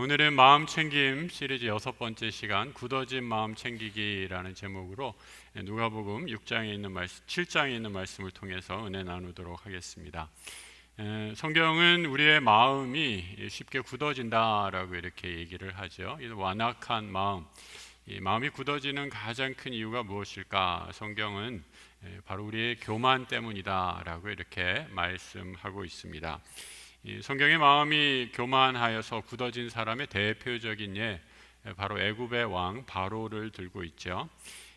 오늘은 마음 챙김 시리즈 6번째 시간 굳어진 마음 챙기기라는 제목으로 누가복음 6장에 있는 말씀, 7장에 있는 말씀을 통해서 은혜 나누도록 하겠습니다. 성경은 우리의 마음이 쉽게 굳어진다라고 이렇게 얘기를 하죠. 이 완악한 마음, 이 마음이 굳어지는 가장 큰 이유가 무엇일까? 성경은 바로 우리의 교만 때문이다라고 이렇게 말씀하고 있습니다. 성경의 마음이 교만하여서 굳어진 사람의 대표적인 예, 바로 애굽의 왕 바로를 들고 있죠.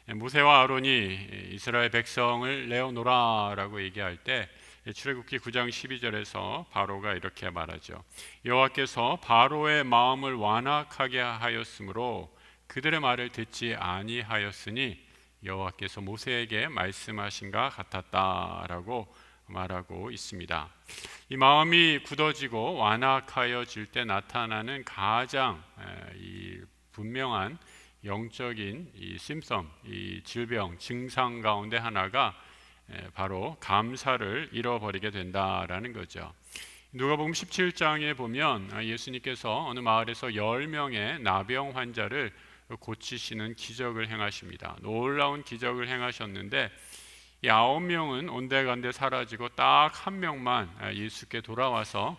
모세와 아론이 이스라엘 백성을 내어놓으라라고 얘기할 때 출애굽기 9장 12절에서 바로가 이렇게 말하죠. 여호와께서 바로의 마음을 완악하게 하였으므로 그들의 말을 듣지 아니하였으니 여호와께서 모세에게 말씀하신가 같았다라고 말하고 있습니다. 이 마음이 굳어지고 완악하여질 때 나타나는 가장 분명한 영적인 이 심섬, 이 질병, 증상 가운데 하나가 바로 감사를 잃어버리게 된다라는 거죠. 누가복음 17장에 보면 예수님께서 어느 마을에서 10명의 나병 환자를 고치시는 기적을 행하십니다. 놀라운 기적을 행하셨는데 이 9명은 온데간데 사라지고 딱 한 명만 예수께 돌아와서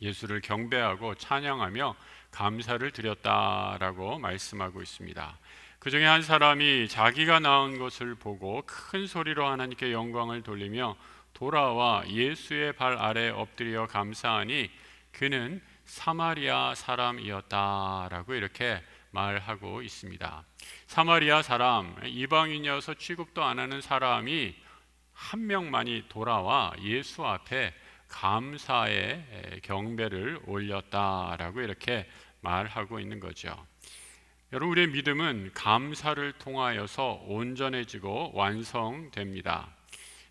예수를 경배하고 찬양하며 감사를 드렸다라고 말씀하고 있습니다. 그 중에 한 사람이 자기가 낳은 것을 보고 큰 소리로 하나님께 영광을 돌리며 돌아와 예수의 발 아래 엎드려 감사하니 그는 사마리아 사람이었다라고 이렇게 말하고 있습니다. 사마리아 사람, 이방인이어서 취급도 안 하는 사람이 한 명만이 돌아와 예수 앞에 감사의 경배를 올렸다라고 이렇게 말하고 있는 거죠. 여러분, 우리의 믿음은 감사를 통하여서 온전해지고 완성됩니다.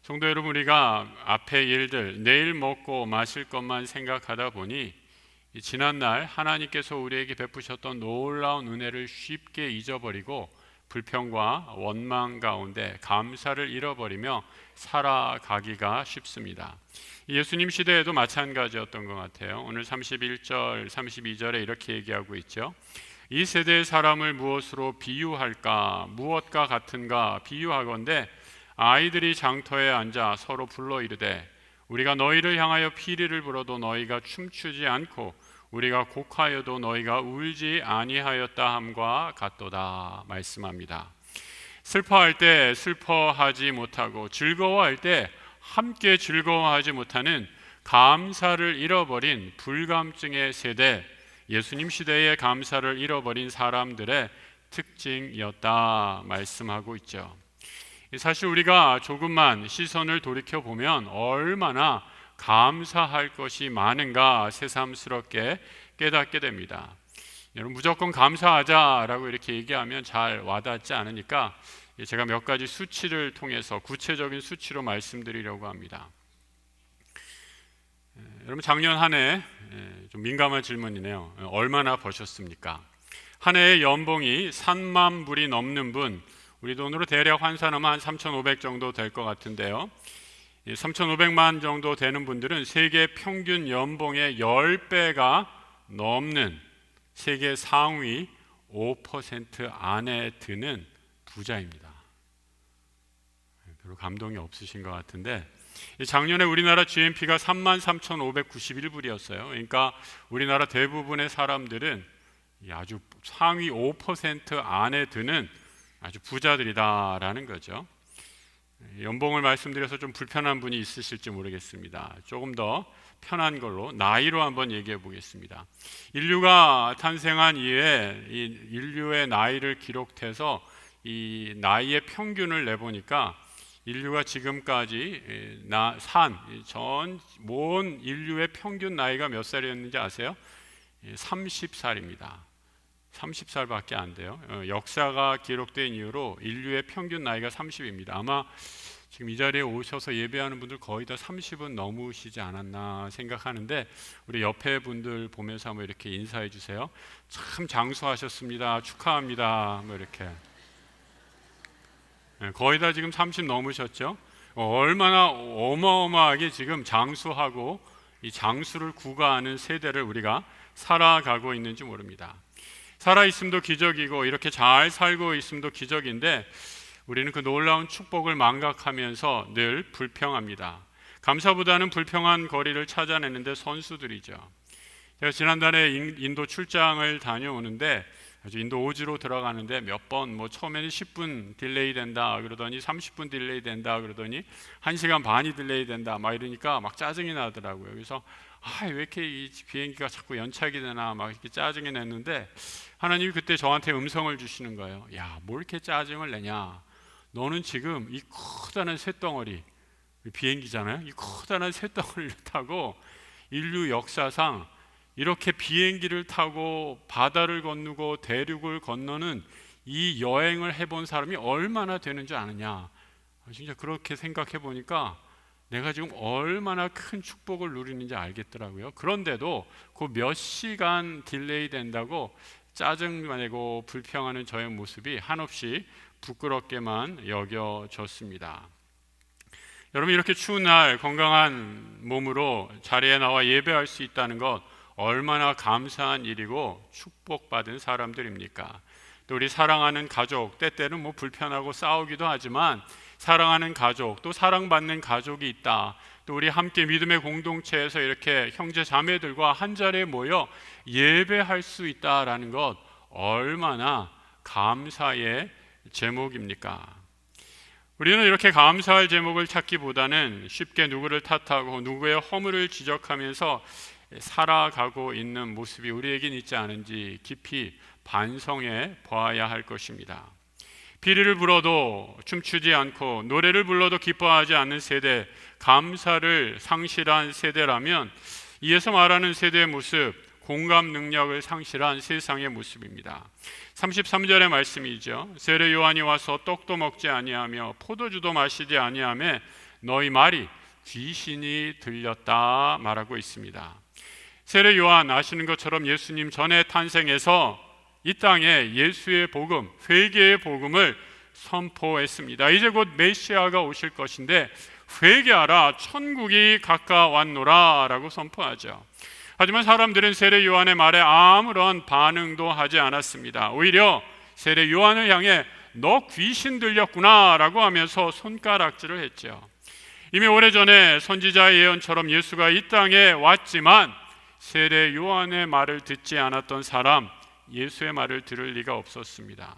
성도 여러분, 우리가 앞의 일들, 내일 먹고 마실 것만 생각하다 보니 지난날 하나님께서 우리에게 베푸셨던 놀라운 은혜를 쉽게 잊어버리고 불평과 원망 가운데 감사를 잃어버리며 살아가기가 쉽습니다. 예수님 시대에도 마찬가지였던 것 같아요. 오늘 31절, 32절에 이렇게 얘기하고 있죠. 이 세대의 사람을 무엇으로 비유할까? 무엇과 같은가? 비유하건대 아이들이 장터에 앉아 서로 불러 이르되 우리가 너희를 향하여 피리를 불어도 너희가 춤추지 않고 우리가 곡하여도 너희가 울지 아니하였다 함과 같도다 말씀합니다. 슬퍼할 때 슬퍼하지 못하고 즐거워할 때 함께 즐거워하지 못하는 감사를 잃어버린 불감증의 세대, 예수님 시대의 감사를 잃어버린 사람들의 특징이었다 말씀하고 있죠. 사실 우리가 조금만 시선을 돌이켜보면 얼마나 감사할 것이 많은가 새삼스럽게 깨닫게 됩니다. 여러분, 무조건 감사하자라고 이렇게 얘기하면 잘 와닿지 않으니까 제가 몇 가지 수치를 통해서 구체적인 수치로 말씀드리려고 합니다. 여러분, 작년 한 해 좀 민감한 질문이네요. 얼마나 버셨습니까? 한 해의 연봉이 3만 불이 넘는 분, 우리 돈으로 대략 환산하면 한 3,500 정도 될 것 같은데요. 3,500만 정도 되는 분들은 세계 평균 연봉의 10배가 넘는 세계 상위 5% 안에 드는 부자입니다. 별로 감동이 없으신 것 같은데 작년에 우리나라 GNP가 33,591불이었어요. 그러니까 우리나라 대부분의 사람들은 아주 상위 5% 안에 드는 아주 부자들이다라는 거죠. 연봉을 말씀드려서 좀 불편한 분이 있으실지 모르겠습니다. 조금 더 편한 걸로 나이로 한번 얘기해 보겠습니다. 인류가 탄생한 이후에 이 인류의 나이를 기록해서 이 나이의 평균을 내보니까 인류가 지금까지 전 모든 인류의 평균 나이가 몇 살이었는지 아세요? 30살입니다. 30살밖에 안 돼요. 역사가 기록된 이후로 인류의 평균 나이가 30입니다. 아마 지금 이 자리에 오셔서 예배하는 분들 거의 다 30은 넘으시지 않았나 생각하는데 우리 옆에 분들 보면서 한번 이렇게 인사해 주세요. 참 장수하셨습니다. 축하합니다. 뭐 이렇게. 거의 다 지금 30 넘으셨죠? 얼마나 어마어마하게 지금 장수하고 이 장수를 구가하는 세대를 우리가 살아가고 있는지 모릅니다. 살아있음도 기적이고 이렇게 잘 살고 있음도 기적인데 우리는 그 놀라운 축복을 망각하면서 늘 불평합니다. 감사보다는 불평한 거리를 찾아내는데 선수들이죠. 제가 지난달에 인도 출장을 다녀오는데 아주 인도 오지로 들어가는데 몇 번 처음에는 10분 딜레이 된다 그러더니 30분 딜레이 된다 그러더니 1시간 반이 딜레이 된다 막 이러니까 막 짜증이 나더라고요. 그래서 왜 이렇게 이 비행기가 자꾸 연착이 되나 막 이렇게 짜증이 냈는데 하나님이 그때 저한테 음성을 주시는 거예요. 야, 뭘 이렇게 짜증을 내냐? 너는 지금 이 커다란 쇳덩어리, 비행기잖아요. 이 커다란 쇳덩어리를 타고 인류 역사상 이렇게 비행기를 타고 바다를 건너고 대륙을 건너는 이 여행을 해본 사람이 얼마나 되는 줄 아느냐. 진짜 그렇게 생각해 보니까 내가 지금 얼마나 큰 축복을 누리는지 알겠더라고요. 그런데도 그 몇 시간 딜레이 된다고 짜증내고 불평하는 저의 모습이 한없이 부끄럽게만 여겨졌습니다. 여러분, 이렇게 추운 날 건강한 몸으로 자리에 나와 예배할 수 있다는 것 얼마나 감사한 일이고 축복받은 사람들입니까? 또 우리 사랑하는 가족, 때때는 불편하고 싸우기도 하지만 사랑하는 가족, 또 사랑받는 가족이 있다. 또 우리 함께 믿음의 공동체에서 이렇게 형제 자매들과 한 자리에 모여 예배할 수 있다라는 것 얼마나 감사의 제목입니까? 우리는 이렇게 감사할 제목을 찾기보다는 쉽게 누구를 탓하고 누구의 허물을 지적하면서 살아가고 있는 모습이 우리에겐 있지 않은지 깊이 반성해 보아야 할 것입니다. 피리를 불어도 춤추지 않고 노래를 불러도 기뻐하지 않는 세대, 감사를 상실한 세대라면 이에서 말하는 세대의 모습, 공감 능력을 상실한 세상의 모습입니다. 33절의 말씀이죠. 세례 요한이 와서 떡도 먹지 아니하며 포도주도 마시지 아니하며 너희 말이 귀신이 들렸다 말하고 있습니다. 세례 요한 아시는 것처럼 예수님 전에 탄생해서 이 땅에 예수의 복음, 회개의 복음을 선포했습니다. 이제 곧 메시아가 오실 것인데 회개하라, 천국이 가까웠노라 라고 선포하죠. 하지만 사람들은 세례 요한의 말에 아무런 반응도 하지 않았습니다. 오히려 세례 요한을 향해 너 귀신 들렸구나 라고 하면서 손가락질을 했죠. 이미 오래전에 선지자의 예언처럼 예수가 이 땅에 왔지만 세례 요한의 말을 듣지 않았던 사람, 예수의 말을 들을 리가 없었습니다.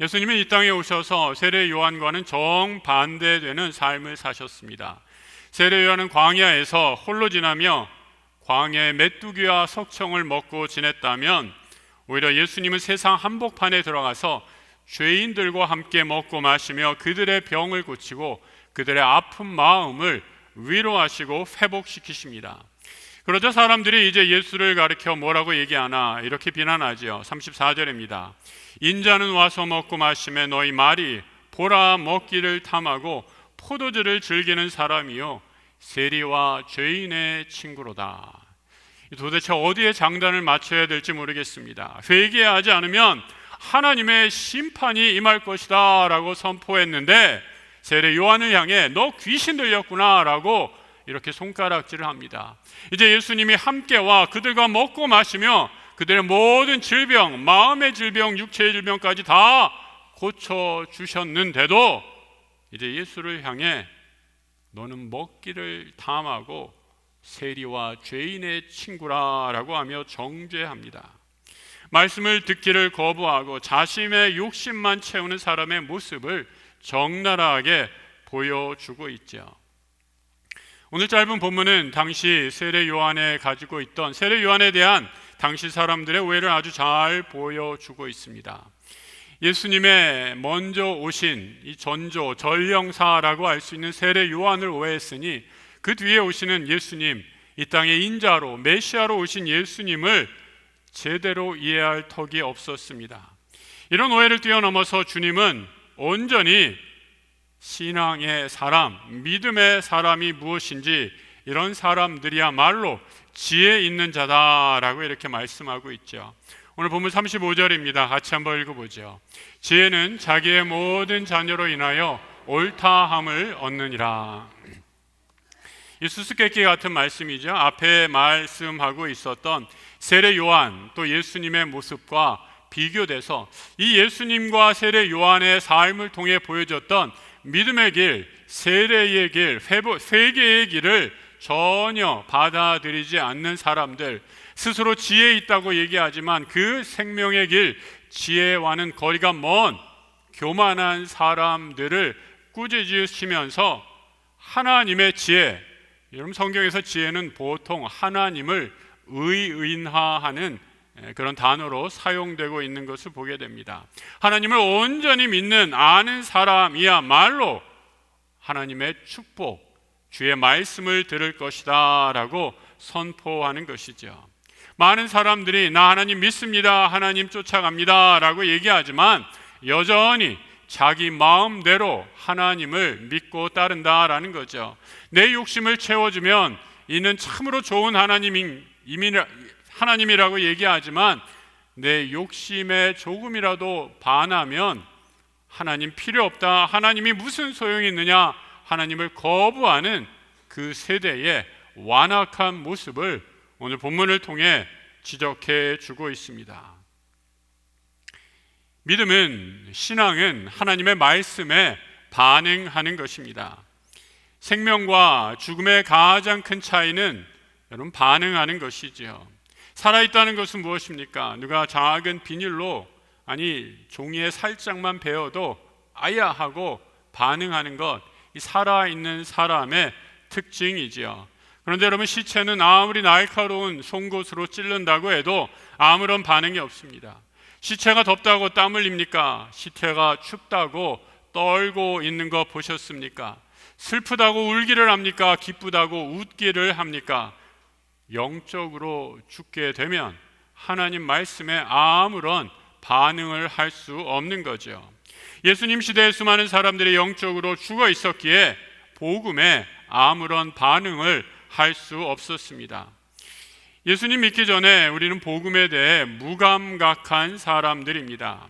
예수님은 이 땅에 오셔서 세례 요한과는 정반대되는 삶을 사셨습니다. 세례 요한은 광야에서 홀로 지나며 광야의 메뚜기와 석청을 먹고 지냈다면 오히려 예수님은 세상 한복판에 들어가서 죄인들과 함께 먹고 마시며 그들의 병을 고치고 그들의 아픈 마음을 위로하시고 회복시키십니다. 그러자 사람들이 이제 예수를 가리켜 뭐라고 얘기하나 이렇게 비난하지요. 34절입니다. 인자는 와서 먹고 마시며 너희 말이 보라 먹기를 탐하고 포도주를 즐기는 사람이요 세리와 죄인의 친구로다. 도대체 어디에 장단을 맞춰야 될지 모르겠습니다. 회개하지 않으면 하나님의 심판이 임할 것이다 라고 선포했는데 세례 요한을 향해 너 귀신 들렸구나 라고 이렇게 손가락질을 합니다. 이제 예수님이 함께 와 그들과 먹고 마시며 그들의 모든 질병, 마음의 질병, 육체의 질병까지 다 고쳐주셨는데도 이제 예수를 향해 너는 먹기를 탐하고 세리와 죄인의 친구라라고 하며 정죄합니다. 말씀을 듣기를 거부하고 자신의 욕심만 채우는 사람의 모습을 적나라하게 보여주고 있죠. 오늘 짧은 본문은 당시 세례 요한에 가지고 있던 세례 요한에 대한 당시 사람들의 오해를 아주 잘 보여주고 있습니다. 예수님의 먼저 오신 이 전조, 전령사라고 할 수 있는 세례 요한을 오해했으니 그 뒤에 오시는 예수님, 이 땅의 인자로 메시아로 오신 예수님을 제대로 이해할 턱이 없었습니다. 이런 오해를 뛰어넘어서 주님은 온전히 신앙의 사람, 믿음의 사람이 무엇인지 이런 사람들이야말로 지혜 있는 자다라고 이렇게 말씀하고 있죠. 오늘 본문 35절입니다. 같이 한번 읽어보죠. 지혜는 자기의 모든 자녀로 인하여 옳다함을 얻느니라. 이 수수께끼 같은 말씀이죠. 앞에 말씀하고 있었던 세례 요한 또 예수님의 모습과 비교돼서 이 예수님과 세례 요한의 삶을 통해 보여줬던 믿음의 길, 세례의 길, 회개의 길을 전혀 받아들이지 않는 사람들, 스스로 지혜 있다고 얘기하지만 그 생명의 길, 지혜와는 거리가 먼 교만한 사람들을 꾸짖으시면서 하나님의 지혜, 여러분 성경에서 지혜는 보통 하나님을 의인화하는 그런 단어로 사용되고 있는 것을 보게 됩니다. 하나님을 온전히 믿는 아는 사람이야말로 하나님의 축복, 주의 말씀을 들을 것이다 라고 선포하는 것이죠. 많은 사람들이 나 하나님 믿습니다, 하나님 쫓아갑니다 라고 얘기하지만 여전히 자기 마음대로 하나님을 믿고 따른다라는 거죠. 내 욕심을 채워주면 이는 참으로 좋은 하나님이라고 얘기하지만 내 욕심에 조금이라도 반하면 하나님 필요 없다, 하나님이 무슨 소용이 있느냐, 하나님을 거부하는 그 세대의 완악한 모습을 오늘 본문을 통해 지적해 주고 있습니다. 믿음은, 신앙은 하나님의 말씀에 반응하는 것입니다. 생명과 죽음의 가장 큰 차이는 여러분 반응하는 것이지요. 살아있다는 것은 무엇입니까? 누가 작은 비닐로 종이에 살짝만 베어도 아야 하고 반응하는 것, 이 살아있는 사람의 특징이지요. 그런데 여러분, 시체는 아무리 날카로운 송곳으로 찌른다고 해도 아무런 반응이 없습니다. 시체가 덥다고 땀 흘립니까? 시체가 춥다고 떨고 있는 거 보셨습니까? 슬프다고 울기를 합니까? 기쁘다고 웃기를 합니까? 영적으로 죽게 되면 하나님 말씀에 아무런 반응을 할 수 없는 거죠. 예수님 시대에 수많은 사람들이 영적으로 죽어 있었기에 복음에 아무런 반응을 할 수 없었습니다. 예수님 믿기 전에 우리는 복음에 대해 무감각한 사람들입니다.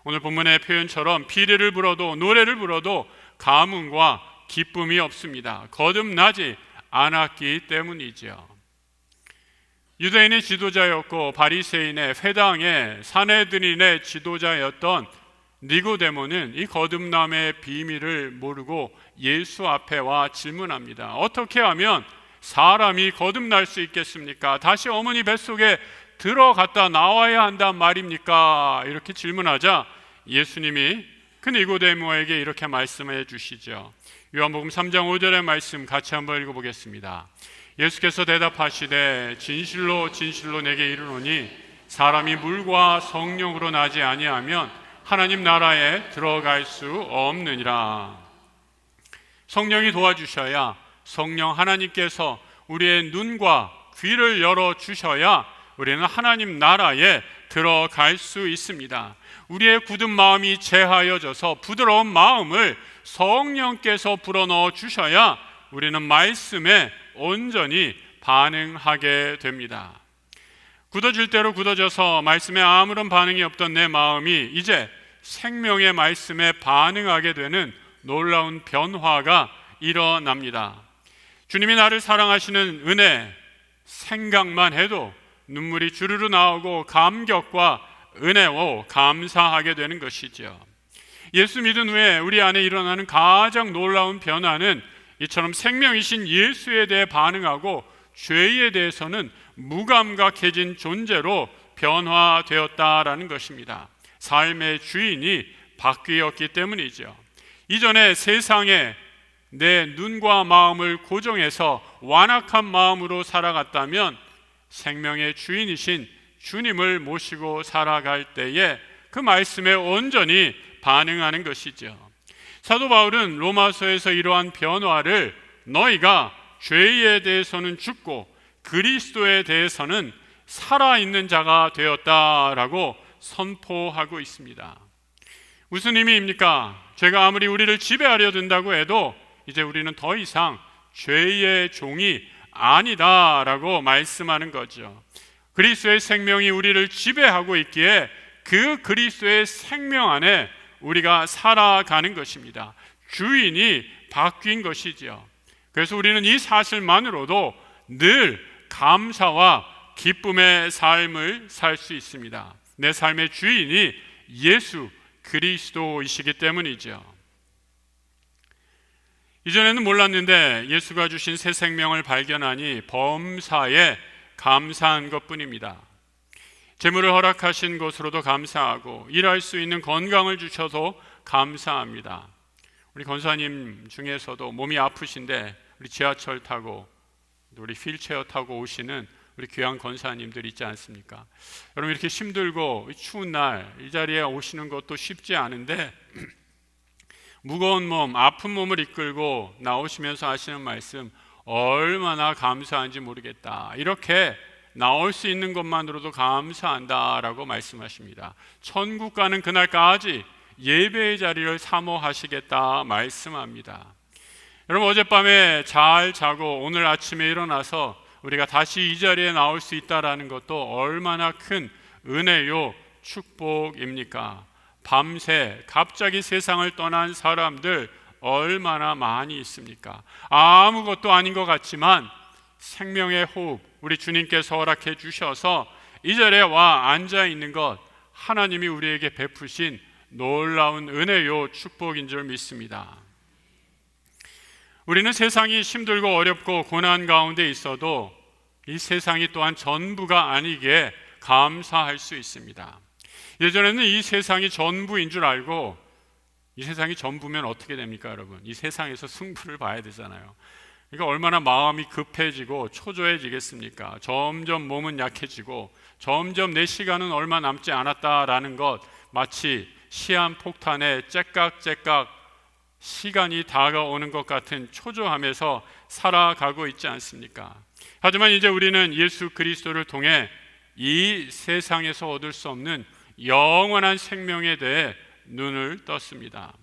오늘 본문의 표현처럼 피리를 불어도 노래를 불어도 감흥과 기쁨이 없습니다. 거듭나지 않았기 때문이죠. 유대인의 지도자였고 바리새인의 회당의 사내들인의 지도자였던 니고데모는 이 거듭남의 비밀을 모르고 예수 앞에 와 질문합니다. 어떻게 하면 사람이 거듭날 수 있겠습니까? 다시 어머니 뱃속에 들어갔다 나와야 한단 말입니까? 이렇게 질문하자 예수님이 그 니고데모에게 이렇게 말씀해 주시죠. 요한복음 3장 5절의 말씀 같이 한번 읽어보겠습니다. 예수께서 대답하시되 진실로 진실로 내게 이르노니 사람이 물과 성령으로 나지 아니하면 하나님 나라에 들어갈 수 없느니라. 성령이 도와주셔야, 성령 하나님께서 우리의 눈과 귀를 열어주셔야 우리는 하나님 나라에 들어갈 수 있습니다. 우리의 굳은 마음이 제하여져서 부드러운 마음을 성령께서 불어넣어 주셔야 우리는 말씀에 온전히 반응하게 됩니다. 굳어질 대로 굳어져서 말씀에 아무런 반응이 없던 내 마음이 이제 생명의 말씀에 반응하게 되는 놀라운 변화가 일어납니다. 주님이 나를 사랑하시는 은혜, 생각만 해도 눈물이 주르르 나오고 감격과 은혜로 감사하게 되는 것이죠. 예수 믿은 후에 우리 안에 일어나는 가장 놀라운 변화는 이처럼 생명이신 예수에 대해 반응하고 죄에 대해서는 무감각해진 존재로 변화되었다라는 것입니다. 삶의 주인이 바뀌었기 때문이죠. 이전에 세상에 내 눈과 마음을 고정해서 완악한 마음으로 살아갔다면 생명의 주인이신 주님을 모시고 살아갈 때에 그 말씀에 온전히 반응하는 것이죠. 사도 바울은 로마서에서 이러한 변화를 너희가 죄에 대해서는 죽고 그리스도에 대해서는 살아있는 자가 되었다라고 선포하고 있습니다. 무슨 의미입니까? 죄가 아무리 우리를 지배하려 든다고 해도 이제 우리는 더 이상 죄의 종이 아니다라고 말씀하는 거죠. 그리스도의 생명이 우리를 지배하고 있기에 그 그리스도의 생명 안에 우리가 살아가는 것입니다. 주인이 바뀐 것이죠. 그래서 우리는 이 사실만으로도 늘 감사와 기쁨의 삶을 살 수 있습니다. 내 삶의 주인이 예수 그리스도이시기 때문이죠. 이전에는 몰랐는데 예수가 주신 새 생명을 발견하니 범사에 감사한 것뿐입니다. 재물을 허락하신 것으로도 감사하고 일할 수 있는 건강을 주셔도 감사합니다. 우리 권사님 중에서도 몸이 아프신데 우리 지하철 타고 우리 휠체어 타고 오시는 우리 귀한 권사님들 있지 않습니까? 여러분, 이렇게 힘들고 추운 날 이 자리에 오시는 것도 쉽지 않은데 무거운 몸, 아픈 몸을 이끌고 나오시면서 하시는 말씀, 얼마나 감사한지 모르겠다. 이렇게 나올 수 있는 것만으로도 감사한다라고 말씀하십니다. 천국 가는 그날까지 예배의 자리를 사모하시겠다 말씀합니다. 여러분, 어젯밤에 잘 자고 오늘 아침에 일어나서 우리가 다시 이 자리에 나올 수 있다라는 것도 얼마나 큰 은혜요 축복입니까? 밤새 갑자기 세상을 떠난 사람들 얼마나 많이 있습니까? 아무것도 아닌 것 같지만 생명의 호흡, 우리 주님께서 허락해 주셔서 이 자리에 와 앉아 있는 것, 하나님이 우리에게 베푸신 놀라운 은혜요 축복인 줄 믿습니다. 우리는 세상이 힘들고 어렵고 고난 가운데 있어도 이 세상이 또한 전부가 아니기에 감사할 수 있습니다. 예전에는 이 세상이 전부인 줄 알고, 이 세상이 전부면 어떻게 됩니까, 여러분? 이 세상에서 승부를 봐야 되잖아요. 그러니까 얼마나 마음이 급해지고 초조해지겠습니까? 점점 몸은 약해지고 점점 내 시간은 얼마 남지 않았다라는 것, 마치 시한폭탄에 째깍째깍 시간이 다가오는 것 같은 초조함에서 살아가고 있지 않습니까? 하지만 이제 우리는 예수 그리스도를 통해 이 세상에서 얻을 수 없는 영원한 생명에 대해 눈을 떴습니다.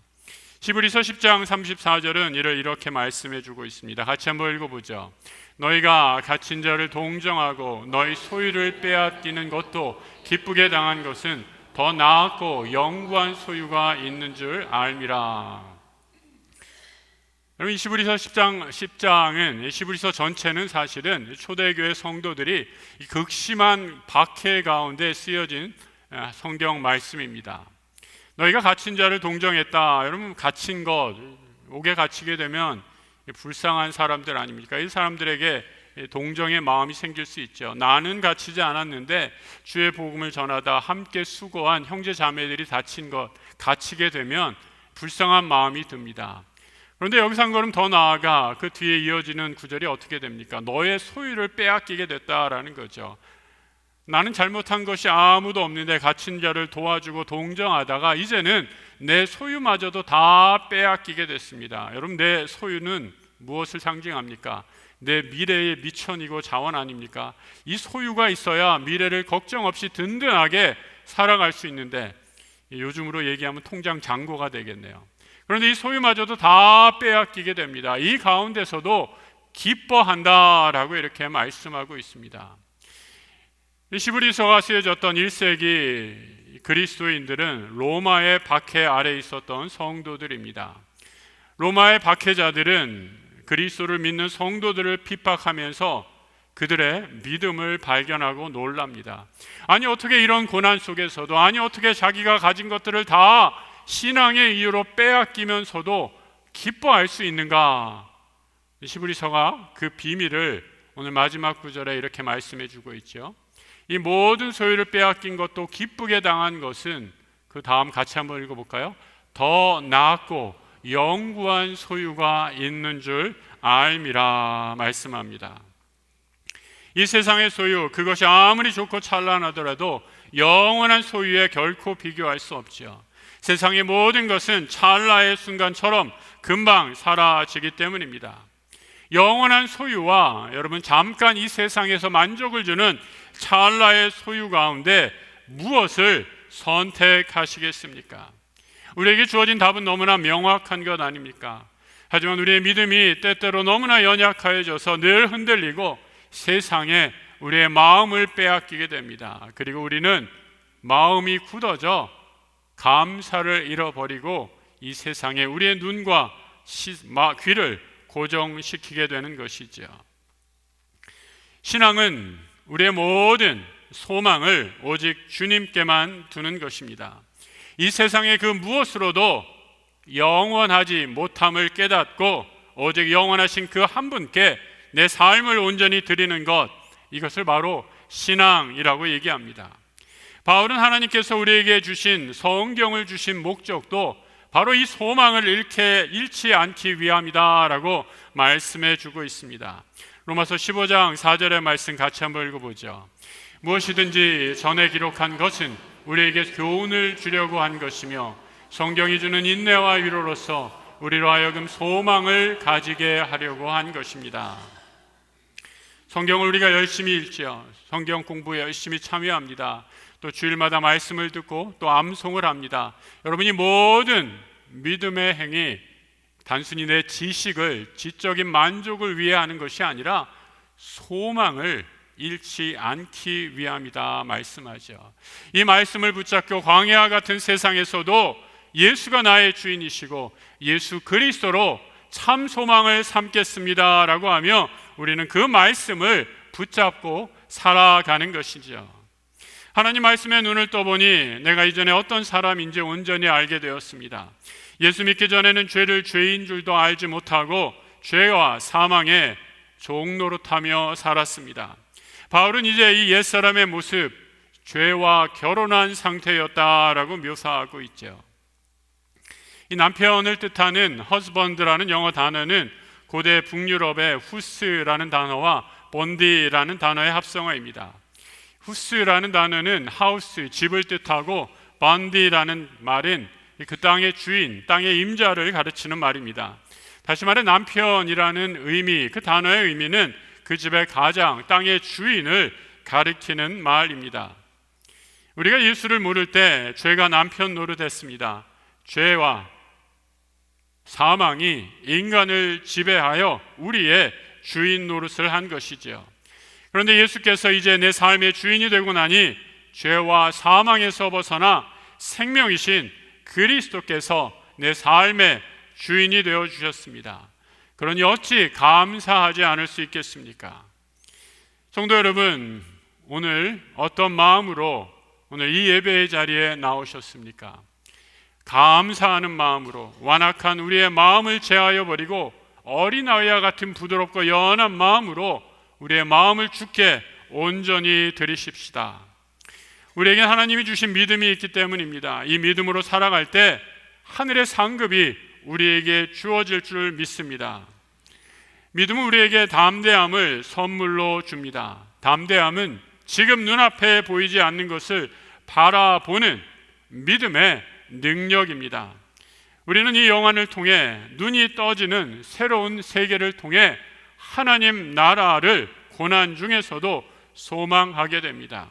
히브리서 10장 34절은 이를 이렇게 말씀해 주고 있습니다. 같이 한번 읽어보죠. 너희가 갇힌 자를 동정하고 너희 소유를 빼앗기는 것도 기쁘게 당한 것은 더 나았고 영구한 소유가 있는 줄 알미라. 여러분, 이 히브리서 10장은 히브리서 전체는 사실은 초대교회 성도들이 극심한 박해 가운데 쓰여진 성경 말씀입니다. 너희가 갇힌 자를 동정했다. 여러분, 갇힌 것, 옥에 갇히게 되면 불쌍한 사람들 아닙니까? 이 사람들에게 동정의 마음이 생길 수 있죠. 나는 갇히지 않았는데 주의 복음을 전하다 함께 수고한 형제 자매들이 갇히게 되면 불쌍한 마음이 듭니다. 그런데 여기서 한 걸음 더 나아가 그 뒤에 이어지는 구절이 어떻게 됩니까? 너의 소유를 빼앗기게 됐다라는 거죠. 나는 잘못한 것이 아무도 없는데 갇힌 자를 도와주고 동정하다가 이제는 내 소유마저도 다 빼앗기게 됐습니다. 여러분, 내 소유는 무엇을 상징합니까? 내 미래의 미천이고 자원 아닙니까? 이 소유가 있어야 미래를 걱정 없이 든든하게 살아갈 수 있는데, 요즘으로 얘기하면 통장 잔고가 되겠네요. 그런데 이 소유마저도 다 빼앗기게 됩니다. 이 가운데서도 기뻐한다라고 이렇게 말씀하고 있습니다. 히브리서가 쓰여졌던 1세기 그리스도인들은 로마의 박해 아래 있었던 성도들입니다. 로마의 박해자들은 그리스도를 믿는 성도들을 핍박하면서 그들의 믿음을 발견하고 놀랍니다. 아니, 어떻게 이런 고난 속에서도, 아니, 어떻게 자기가 가진 것들을 다 신앙의 이유로 빼앗기면서도 기뻐할 수 있는가? 히브리서가 그 비밀을 오늘 마지막 구절에 이렇게 말씀해 주고 있죠. 이 모든 소유를 빼앗긴 것도 기쁘게 당한 것은, 그 다음 같이 한번 읽어볼까요? 더 나았고 영구한 소유가 있는 줄 알미라 말씀합니다. 이 세상의 소유, 그것이 아무리 좋고 찬란하더라도 영원한 소유에 결코 비교할 수 없죠. 세상의 모든 것은 찰나의 순간처럼 금방 사라지기 때문입니다. 영원한 소유와 여러분, 잠깐 이 세상에서 만족을 주는 찰나의 소유 가운데 무엇을 선택하시겠습니까? 우리에게 주어진 답은 너무나 명확한 것 아닙니까? 하지만 우리의 믿음이 때때로 너무나 연약해져서 늘 흔들리고 세상에 우리의 마음을 빼앗기게 됩니다. 그리고 우리는 마음이 굳어져 감사를 잃어버리고 이 세상에 우리의 눈과 귀를 고정시키게 되는 것이죠. 신앙은 우리의 모든 소망을 오직 주님께만 두는 것입니다. 이 세상의 그 무엇으로도 영원하지 못함을 깨닫고 오직 영원하신 그 한 분께 내 삶을 온전히 드리는 것, 이것을 바로 신앙이라고 얘기합니다. 바울은 하나님께서 우리에게 주신 성경을 주신 목적도 바로 이 소망을 잃지 않기 위함이다 라고 말씀해 주고 있습니다. 로마서 15장 4절의 말씀 같이 한번 읽어보죠. 무엇이든지 전에 기록한 것은 우리에게 교훈을 주려고 한 것이며 성경이 주는 인내와 위로로서 우리로 하여금 소망을 가지게 하려고 한 것입니다. 성경을 우리가 열심히 읽지요. 성경 공부에 열심히 참여합니다. 또 주일마다 말씀을 듣고 또 암송을 합니다. 여러분이 모든 믿음의 행위 단순히 내 지식을 지적인 만족을 위해 하는 것이 아니라 소망을 잃지 않기 위함이다 말씀하죠. 이 말씀을 붙잡고 광야와 같은 세상에서도 예수가 나의 주인이시고 예수 그리스도로 참 소망을 삼겠습니다 라고 하며 우리는 그 말씀을 붙잡고 살아가는 것이죠. 하나님 말씀에 눈을 떠보니 내가 이전에 어떤 사람인지 온전히 알게 되었습니다. 예수 믿기 전에는 죄를 죄인 줄도 알지 못하고 죄와 사망의 종노릇하며 살았습니다. 바울은 이제 이 옛사람의 모습, 죄와 결혼한 상태였다라고 묘사하고 있죠. 이 남편을 뜻하는 husband라는 영어 단어는 고대 북유럽의 후스라는 단어와 본디라는 단어의 합성어입니다. 후스라는 단어는 하우스, 집을 뜻하고 본디라는 말은 그 땅의 주인, 땅의 임자를 가르치는 말입니다. 다시 말해 남편이라는 의미, 그 단어의 의미는 그 집의 가장, 땅의 주인을 가리키는 말입니다. 우리가 예수를 물을 때 죄가 남편 노릇했습니다. 죄와 사망이 인간을 지배하여 우리의 주인 노릇을 한 것이죠. 그런데 예수께서 이제 내 삶의 주인이 되고 나니 죄와 사망에서 벗어나 생명이신 그리스도께서 내 삶의 주인이 되어 주셨습니다. 그러니 어찌 감사하지 않을 수 있겠습니까? 성도 여러분, 오늘 어떤 마음으로 오늘 이 예배의 자리에 나오셨습니까? 감사하는 마음으로 완악한 우리의 마음을 제하여 버리고 어린아이와 같은 부드럽고 연한 마음으로 우리의 마음을 주께 온전히 드리십시다. 우리에게 하나님이 주신 믿음이 있기 때문입니다. 이 믿음으로 살아갈 때 하늘의 상급이 우리에게 주어질 줄 믿습니다. 믿음은 우리에게 담대함을 선물로 줍니다. 담대함은 지금 눈앞에 보이지 않는 것을 바라보는 믿음의 능력입니다. 우리는 이 영안을 통해 눈이 떠지는 새로운 세계를 통해 하나님 나라를 고난 중에서도 소망하게 됩니다.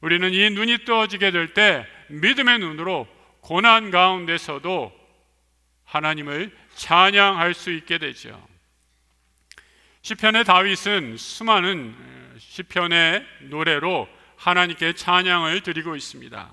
우리는 이 눈이 떠지게 될 때 믿음의 눈으로 고난 가운데서도 하나님을 찬양할 수 있게 되죠. 시편의 다윗은 수많은 시편의 노래로 하나님께 찬양을 드리고 있습니다.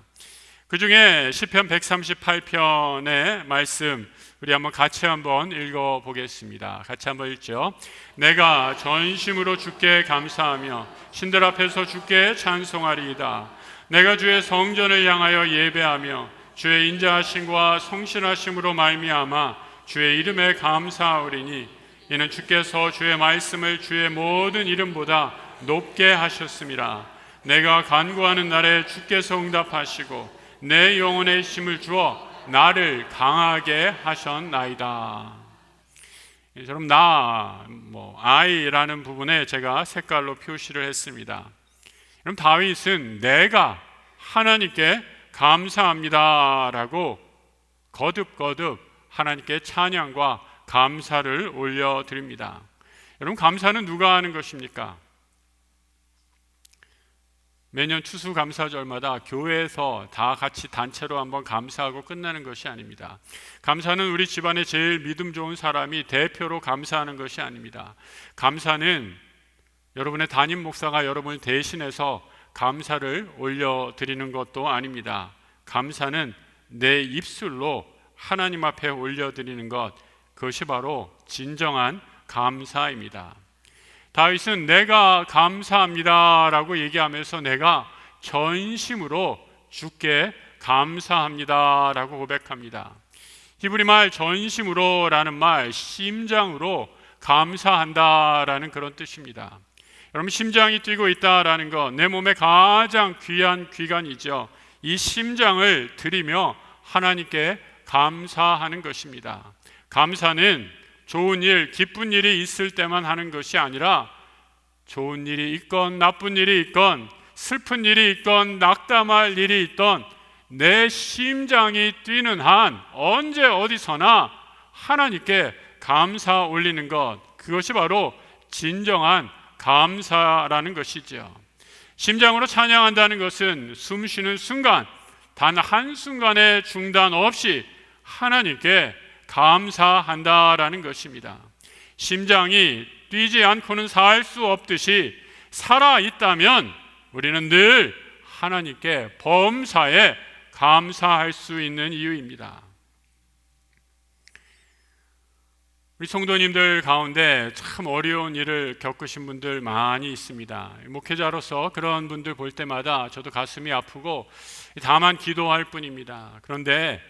그 중에 시편 138편의 말씀 우리 한번 같이 한번 읽어보겠습니다. 같이 한번 읽죠. 내가 전심으로 주께 감사하며 신들 앞에서 주께 찬송하리이다. 내가 주의 성전을 향하여 예배하며 주의 인자하심과 성실하심으로 말미암아 주의 이름에 감사하오리니 이는 주께서 주의 말씀을 주의 모든 이름보다 높게 하셨음이라. 내가 간구하는 날에 주께서 응답하시고 내 영혼에 힘을 주어 나를 강하게 하셨나이다. 여러분 I라는 부분에 제가 색깔로 표시를 했습니다. 그럼 다윗은 내가 하나님께 감사합니다 라고 거듭거듭 하나님께 찬양과 감사를 올려드립니다. 여러분 감사는 누가 하는 것입니까? 매년 추수감사절마다 교회에서 다 같이 단체로 한번 감사하고 끝나는 것이 아닙니다. 감사는 우리 집안에 제일 믿음 좋은 사람이 대표로 감사하는 것이 아닙니다. 감사는 여러분의 담임 목사가 여러분을 대신해서 감사를 올려드리는 것도 아닙니다. 감사는 내 입술로 하나님 앞에 올려드리는 것, 그것이 바로 진정한 감사입니다. 다윗은 내가 감사합니다 라고 얘기하면서 내가 전심으로 주께 감사합니다 라고 고백합니다. 히브리 말 전심으로 라는 말, 심장으로 감사한다 라는 그런 뜻입니다. 여러분, 심장이 뛰고 있다라는 것, 내 몸의 가장 귀한 기관이죠. 이 심장을 드리며 하나님께 감사하는 것입니다. 감사는 좋은 일, 기쁜 일이 있을 때만 하는 것이 아니라 좋은 일이 있건 나쁜 일이 있건 슬픈 일이 있건 낙담할 일이 있던 내 심장이 뛰는 한 언제 어디서나 하나님께 감사 올리는 것, 그것이 바로 진정한 감사라는 것이죠. 심장으로 찬양한다는 것은 숨 쉬는 순간 단 한순간의 중단 없이 하나님께 감사한다라는 것입니다. 심장이 뛰지 않고는 살 수 없듯이 살아있다면 우리는 늘 하나님께 범사에 감사할 수 있는 이유입니다. 우리 성도님들 가운데 참 어려운 일을 겪으신 분들 많이 있습니다. 목회자로서 그런 분들 볼 때마다 저도 가슴이 아프고 다만 기도할 뿐입니다. 그런데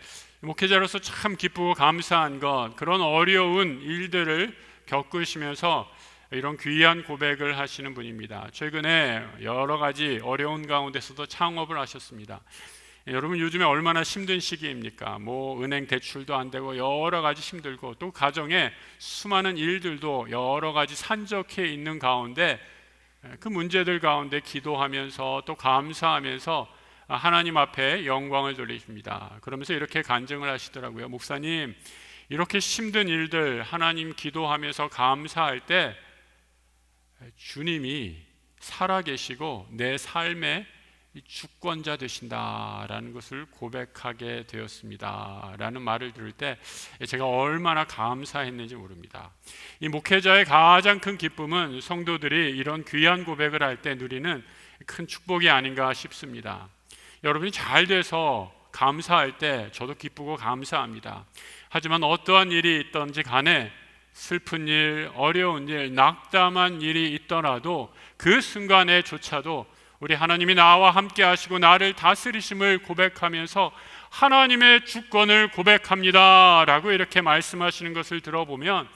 목회자로서 참 기쁘고 감사한 것, 그런 어려운 일들을 겪으시면서 이런 귀한 고백을 하시는 분입니다. 최근에 여러 가지 어려운 가운데서도 창업을 하셨습니다. 여러분, 요즘에 얼마나 힘든 시기입니까? 은행 대출도 안 되고 여러 가지 힘들고 또 가정에 수많은 일들도 여러 가지 산적해 있는 가운데 그 문제들 가운데 기도하면서 또 감사하면서 하나님 앞에 영광을 돌리십니다. 그러면서 이렇게 간증을 하시더라고요. 목사님, 이렇게 힘든 일들 하나님 기도하면서 감사할 때 주님이 살아계시고 내 삶의 주권자 되신다라는 것을 고백하게 되었습니다 라는 말을 들을 때 제가 얼마나 감사했는지 모릅니다. 이 목회자의 가장 큰 기쁨은 성도들이 이런 귀한 고백을 할 때 누리는 큰 축복이 아닌가 싶습니다. 여러분이 잘 돼서 감사할 때 저도 기쁘고 감사합니다. 하지만 어떠한 일이 있든지 간에 슬픈 일, 어려운 일, 낙담한 일이 있더라도 그 순간에조차도 우리 하나님이 나와 함께 하시고 나를 다스리심을 고백하면서 하나님의 주권을 고백합니다 라고 이렇게 말씀하시는 것을 들어보면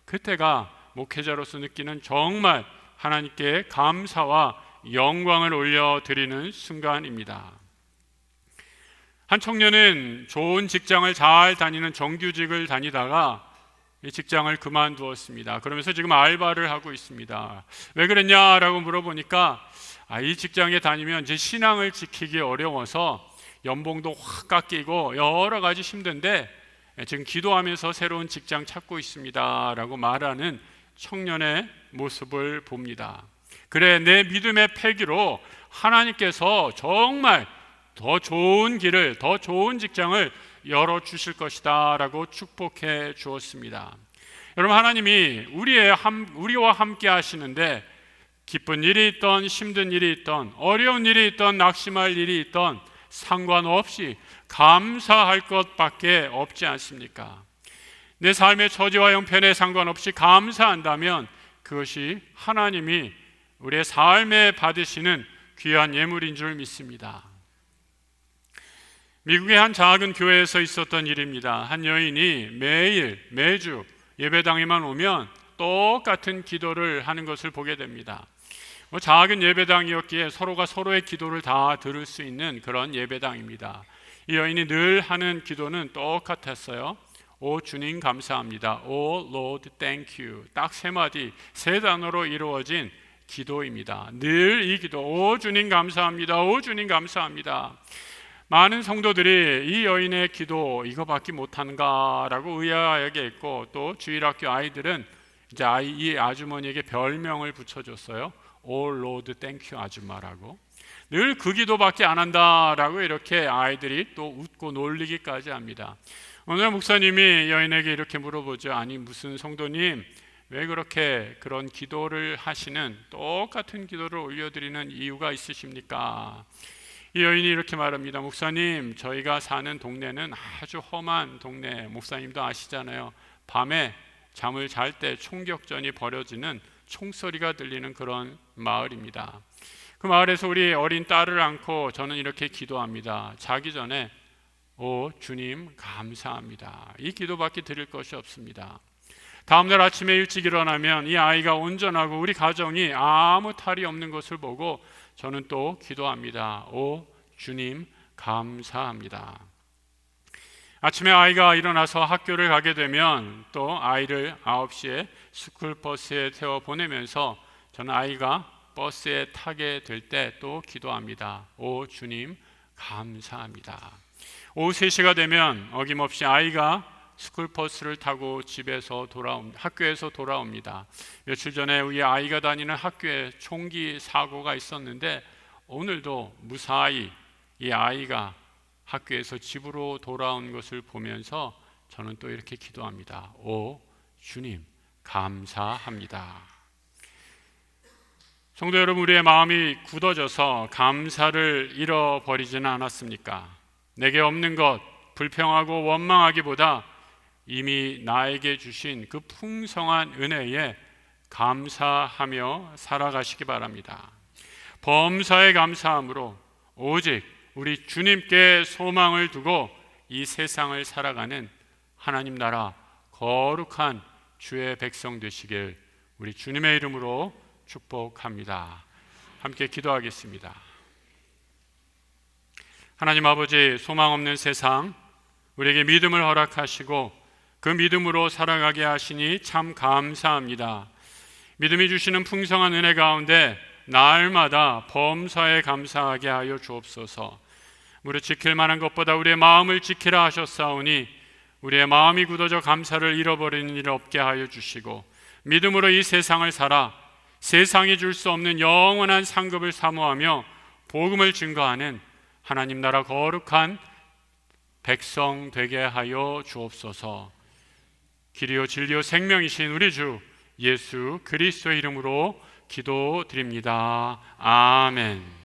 그때가 목회자로서 느끼는 정말 하나님께 감사와 영광을 올려드리는 순간입니다. 한 청년은 좋은 직장을 잘 다니는 정규직을 다니다가 이 직장을 그만두었습니다. 그러면서 지금 알바를 하고 있습니다. 왜 그랬냐라고 물어보니까 이 직장에 다니면 제 신앙을 지키기 어려워서 연봉도 확 깎이고 여러 가지 힘든데 지금 기도하면서 새로운 직장 찾고 있습니다 라고 말하는 청년의 모습을 봅니다. 그래, 내 믿음의 패기로 하나님께서 정말 더 좋은 길을, 더 좋은 직장을 열어주실 것이다 라고 축복해 주었습니다. 여러분, 하나님이 우리와 함께 하시는데 기쁜 일이 있던 힘든 일이 있던 어려운 일이 있던 낙심할 일이 있던 상관없이 감사할 것밖에 없지 않습니까? 내 삶의 처지와 형편에 상관없이 감사한다면 그것이 하나님이 우리의 삶에 받으시는 귀한 예물인 줄 믿습니다. 미국의 한 작은 교회에서 있었던 일입니다. 한 여인이 매주 예배당에만 오면 똑같은 기도를 하는 것을 보게 됩니다. 작은 예배당이었기에 서로가 서로의 기도를 다 들을 수 있는 그런 예배당입니다. 이 여인이 늘 하는 기도는 똑같았어요. 오 주님 감사합니다. 오 Lord thank you. 딱 세 마디, 세 단어로 이루어진 기도입니다. 늘 이 기도, 오 주님 감사합니다. 오 주님 감사합니다. 많은 성도들이 이 여인의 기도 이거밖에 못하는가라고 의아하게 했고, 또 주일학교 아이들은 이제 이 아주머니에게 별명을 붙여줬어요. 오 로드 땡큐 아줌마라고. 늘 그 기도밖에 안 한다라고 이렇게 아이들이 또 웃고 놀리기까지 합니다. 오늘 목사님이 여인에게 이렇게 물어보죠. 아니 무슨 성도님 왜 그렇게 그런 기도를 하시는, 똑같은 기도를 올려드리는 이유가 있으십니까? 이 여인이 이렇게 말합니다. 목사님, 저희가 사는 동네는 아주 험한 동네, 목사님도 아시잖아요. 밤에 잠을 잘 때 총격전이 벌어지는 총소리가 들리는 그런 마을입니다. 그 마을에서 우리 어린 딸을 안고 저는 이렇게 기도합니다. 자기 전에 오 주님 감사합니다. 이 기도밖에 드릴 것이 없습니다. 다음날 아침에 일찍 일어나면 이 아이가 온전하고 우리 가정이 아무 탈이 없는 것을 보고 저는 또 기도합니다. 오 주님 감사합니다. 아침에 아이가 일어나서 학교를 가게 되면 또 아이를 9시에 스쿨버스에 태워 보내면서 저는 아이가 버스에 타게 될 때 또 기도합니다. 오 주님 감사합니다. 오후 3시가 되면 어김없이 아이가 스쿨버스를 타고 학교에서 돌아옵니다. 며칠 전에 우리 아이가 다니는 학교에 총기 사고가 있었는데 오늘도 무사히 이 아이가 학교에서 집으로 돌아온 것을 보면서 저는 또 이렇게 기도합니다. 오 주님 감사합니다. 성도 여러분, 우리의 마음이 굳어져서 감사를 잃어버리지는 않았습니까? 내게 없는 것 불평하고 원망하기보다 이미 나에게 주신 그 풍성한 은혜에 감사하며 살아가시기 바랍니다. 범사에 감사함으로 오직 우리 주님께 소망을 두고 이 세상을 살아가는 하나님 나라 거룩한 주의 백성 되시길 우리 주님의 이름으로 축복합니다. 함께 기도하겠습니다. 하나님 아버지, 소망 없는 세상 우리에게 믿음을 허락하시고 그 믿음으로 살아가게 하시니 참 감사합니다. 믿음이 주시는 풍성한 은혜 가운데 날마다 범사에 감사하게 하여 주옵소서. 무릇 지킬 만한 것보다 우리의 마음을 지키라 하셨사오니 우리의 마음이 굳어져 감사를 잃어버리는 일 없게 하여 주시고 믿음으로 이 세상을 살아 세상이 줄 수 없는 영원한 상급을 사모하며 복음을 증거하는 하나님 나라 거룩한 백성 되게 하여 주옵소서. 길이요 진리요 생명이신 우리 주 예수 그리스도의 이름으로 기도드립니다. 아멘.